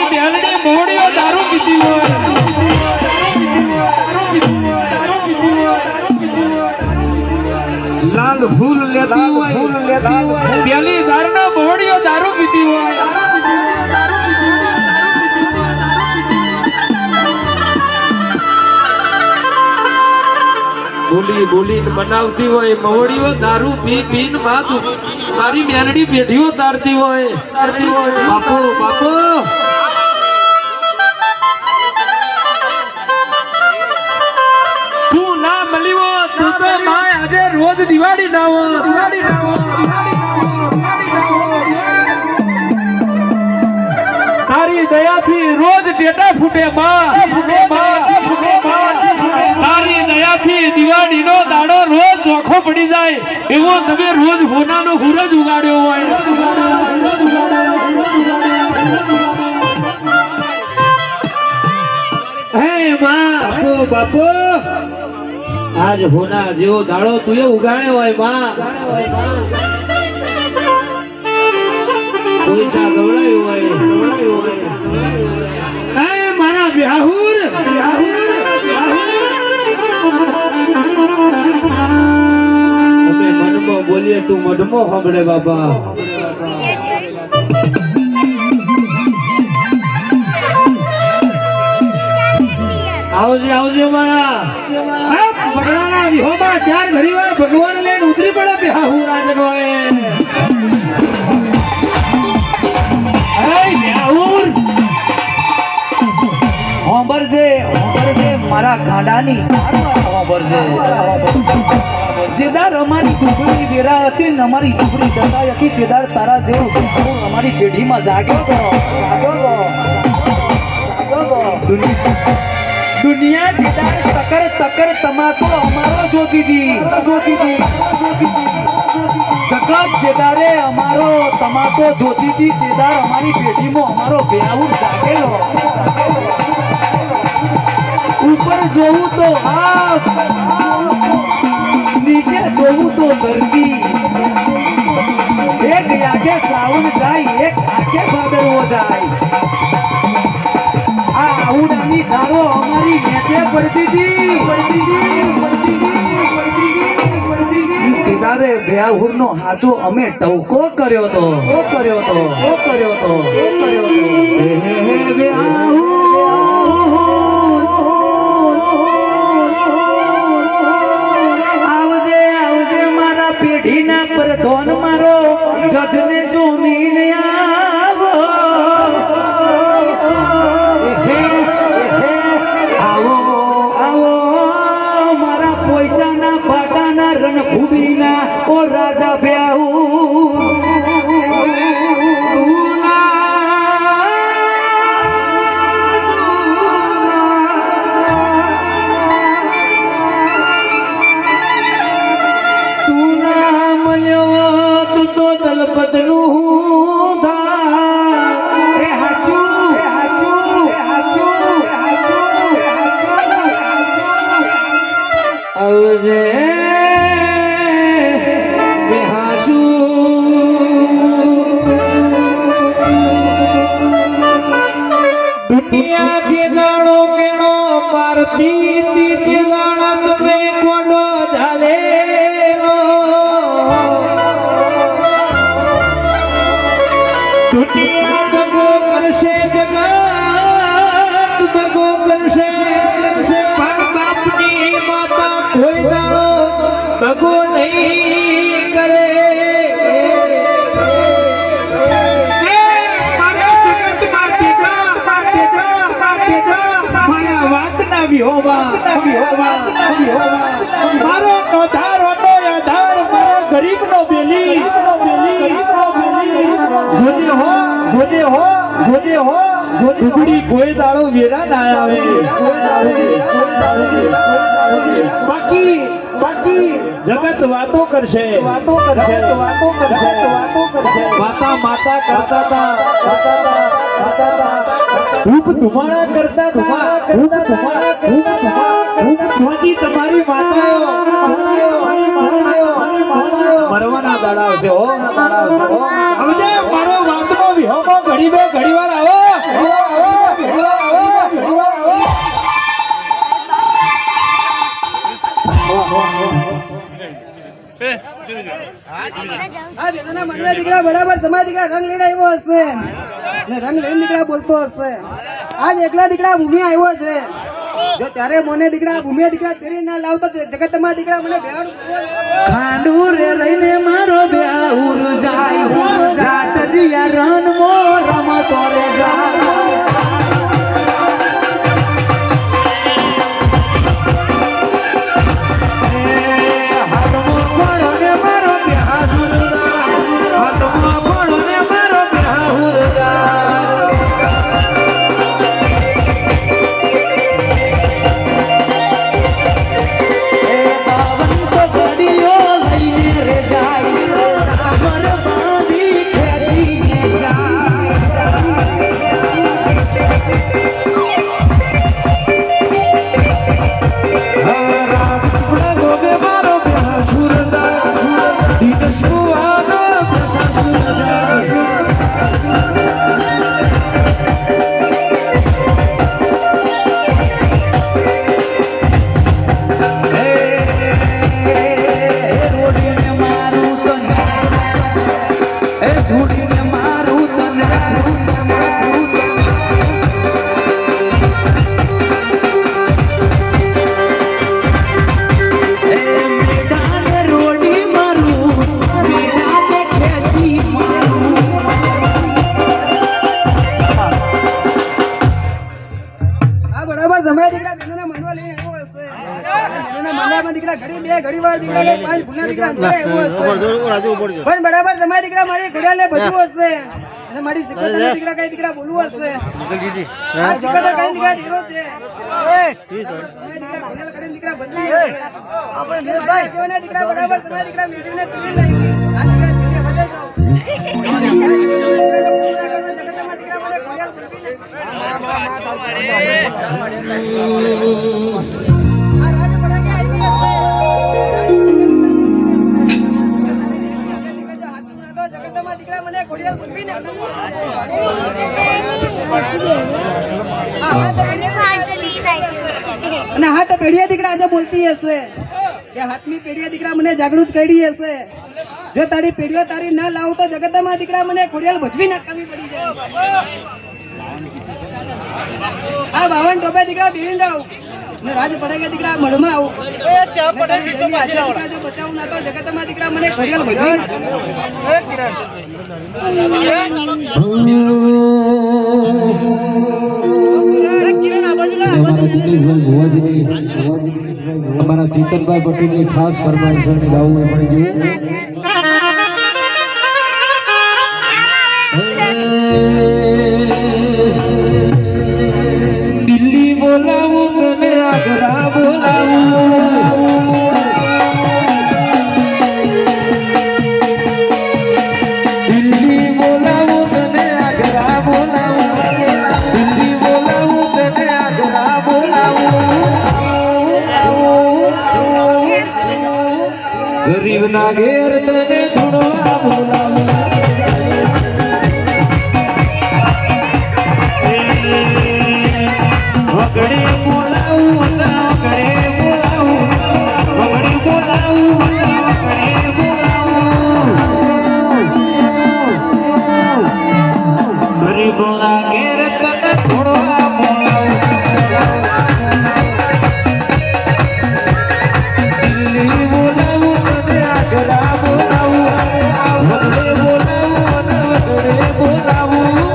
મારી બેલડી મોડીઓ દારૂ પીતી હોય લાલ ફૂલ લેતી હોય પેલી દારૂના મોડીઓ દારૂ પીતી હોય બોલી બોલીને બનાવતી હોય મવડીઓ દારૂ પી પીને મારી મેલડી પેઢીઓ તારતી હોય બાપુ બાપુ તું ના મળ્યો તું તો માય આજે રોજ દિવાળી ના હો તારી દયાથી રોજ ટેટા ફૂટે તારી દયાથી દિવાળી નો દાડો રોજ ચોખ્ખો પડી જાય એવો તમે રોજ હોનાનો હુરજ ઉગાડ્યો હોય હે માં બાપુ બાપુ આજ હોના જેવો દાડો તું એ ઉગાડ્યો હોય માં પૈસા ગવડાયું હોય હે મારા બ્યાહુર અમે મનમાં બોલીએ તું મઢમો સાંભળે બાપા આવજે આવજે મારા પગડાના વિહોમાં ચાર ઘડીવાર ભગવાન લઈને ઉતરી પડે બ્યાહુ રાજગોએ હોંભરજે મારા ગાડાની હોંભરજે જેદાર અમારી ટુકડી વેરા હતી ને અમારી ટુકડી દતાઈ હતી જેદાર તારા જેવું અમારી પેઢીમાં જાગ્યો દુનિયા જેદાર તકર તમાકુ અમારો જોતી હતી જગત જેદારે અમારો તમાકો જોતી હતી જેદાર અમારી પેઢીમાં અમારો બેહુર જાગેલો ઉપર જોવું તો આપ નીચે જોવું તો ધરતી એક આગે સાવન જાય એક આગે ભાદરવો જાય આ આઉડાની ધારો અમારી નેચે પડતી હતી તારે બેહુરનો હાથો અમે ટવકો કર્યો તો હે બેહુર પેઢીના પર ધોન મારો જજને જોમીને આવો આવો મારા પોઈચાના પાટાના રણભૂમિના ઓ રાજા બ્યાહુ દુનિયા જે દાડો કેણો પારતી તે દાડા તમે કોનો ઝાલેલો દુનિયા દગો કરશે જગત દગો કરશે પણ બાપની માતા કોઈ દાડો દગો નહીં કરે મારો આધાર મારા ગરીબ નો બેલી ઢુકડી કોઈ દાડો વેરા ના આવે બાકી જગત વાતો કરશે માતા માતા કરતા હતા ધૂપ ધુમાડા કરતા હતા ધૂપ તમારી માતાઓ મરવાના દાડા આવશે હો હવે મારો વાતનો વિહોમાં ઘડી વાર આવો બરાબર તમારા દીકરા રંગ લઈને આવ્યો હશે ને રંગ લઈને દીકરા બોલતો હશે આજ એકલા દીકરા ભૂમિ આવ્યો છે જો ત્યારે મોને દીકરા ભૂમિ દીકરા તેરી ના લાવતો જગતમાં દીકરા મને ખાંડુ રે લઈને મારો બેઉર જાય રાત દિયા રન મો રમતો રે જાય પણ બરાબર તમારા દીકરા મારી ઘોડા લે બધું હશે અને મારી સિકંદર દીકરા કઈ દીકરા બોલવું હશે આ સિકંદર કઈ દીકરા ઢીરો છે તમારા દીકરા ઘોડા કઈ દીકરા બદલી હશે આપણે નીલભાઈ કેવના દીકરા બરાબર તમારા દીકરા મેળવીને તીર લાવી આ દીકરા ધીરે વધે જાવ જગતમાં દીકરા મને ઘોડા બોલવીને આ રાજ પડા કે આવી હશે જગતમાં દીકરા મને ઘોડિયાલ બોલવીને અને હા તો પેઢીયા દીકરા આજે બોલતી હશે કે હાથમી પેઢીયા દીકરા મને જાગૃત કરી હશે જો તારી પેઢીઓ તારી ના લાવ તો જગતમાં દીકરા મને ઘોડિયાલ ભજવી નાખવી પડી જાય આ 52 ટોપે દીકરા બેહીન રાવ ને રાજ પડે કે દીકરા મળમાં આવું દીકરા જો બચાવું ના તો જગતમાં દીકરા મને ઘોડિયાલ ભજવી અમારા ચેતનભાઈ પટેલની ખાસ ફરમાઈશ છે ગાવું એ પડી ગયું દિલ્હી બોલાવું તને આગ્રા બોલાવું દિલ્હી બોલાવું તને આગ્રા બોલાવું દિલ્હી બોલાવું તને આગ્રા બોલાવું ગરીબ ના ઘેર તને ધૂણવા બોલાવું વગડે બોલાવું વગડે બોલાવું વગડે બોલાવું વગડે બોલાવું ગરીબ ના ઘેર તને ધૂણવા બોલાવું દિલ્હી બોલાવું તને આગ્રા બોલાવું વગડે બોલાવું વગડે બોલાવું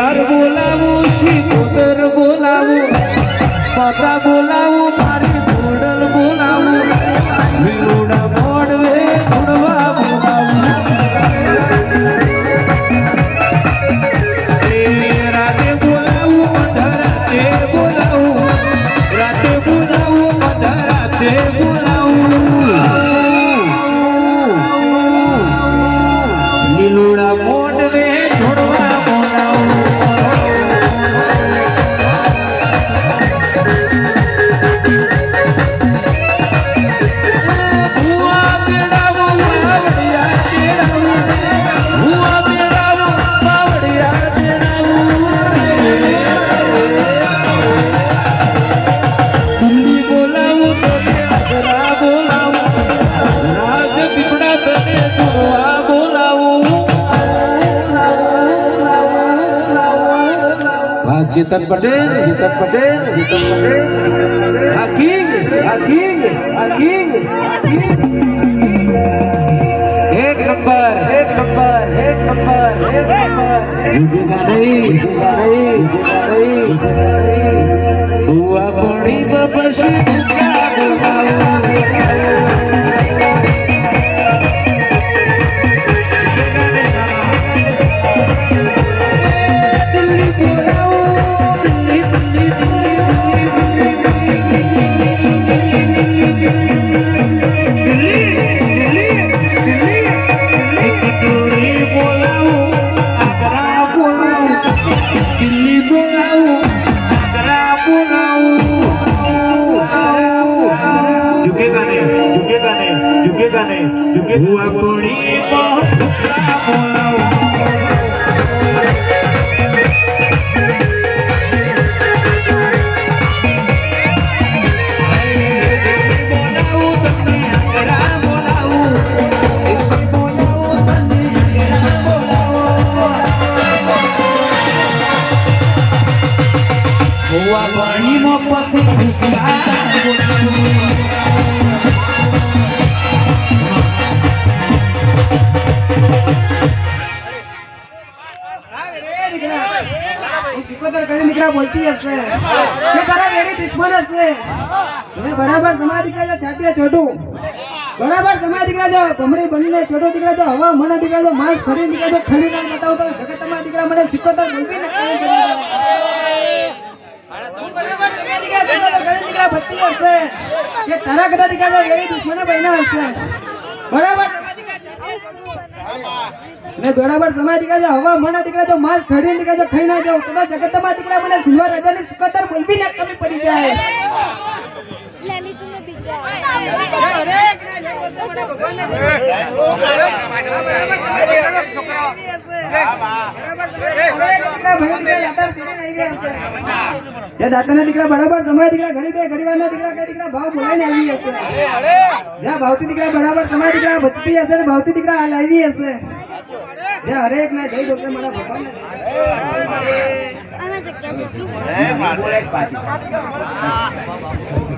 હાર બોલાવું શિકોતર બોલાવું પાપા બોલાવું મારી મોડલ બોલાવું વિરોડા મોડવે ગુણવા બોલાવું રાતે બોલાવું મધરાતે બોલાવું રાતે બોલાવું મધરાતે બોલાવું લીલુડા મોડવે છોડવા બોલાવું ભુવા બેડાવું બાવડિયા બેડાવું ભુવા બેડાવું બાવડિયા બેડાવું દિલ્હી બોલાવું તને અગરા બોલાવું રાજ પીપળા તને જોવા બોલાવું ચેતન પટેલ કિંગ એક નંબર ઝૂકેગા નહીં હુઆ પડી બપશી ઝૂકા બોલાવું દિલ્હી બોલાવું આગ્રા બોલાવું झुकेगा नहीं हुआ कोड़ी बोलाऊं હુઆ પાણીમાં પછી સિકોતર કરી નીકળ્યા બોલતી હશે કે તારા વેડી દુશ્મન હશે તમે બરાબર તમારી દીકરા છાતીએ છોટું બરાબર તમારી દીકરા જો ભમડી બનીને છોટો દીકરા જો હવા મને દીકરા જો માંસ ફરી દીકરા જો ખડી ના બતાવો તો જગત તમારા દીકરા મને સિકોતર બોલવી ને કેવું છે બરાબર તમે દીકરા સિકોતર કરી દીકરા બત્તી હશે કે તારા કદા દીકરા જો વેડી દુશ્મન બન્યા હશે બરાબર તમારી દીકરા છાતીએ છોટું ને બરાબર તમારી દીકરા જો હવા મને દીકરા જો માંસ ખડી દીકરા જો ખાઈ ના જાવ તો જગત તમારા દીકરા મને સિલ્વર રાજાની સિકોતર બોલવી ને કમી પડી જાય દાતાના દીકરા બરાબર તમારા દીકરા ઘડી બે ઘડીવારના દીકરા કઈ દીકરા ભાવ બોલાઈને આવી હશે જ્યાં ભાવતી દીકરા બરાબર તમારા દીકરા ભક્તિ હશે ને ભાવતી દીકરા હાલ આવી હશે જ્યાં હરેક ના જઈ ડોક્ટર મારા ભગવાન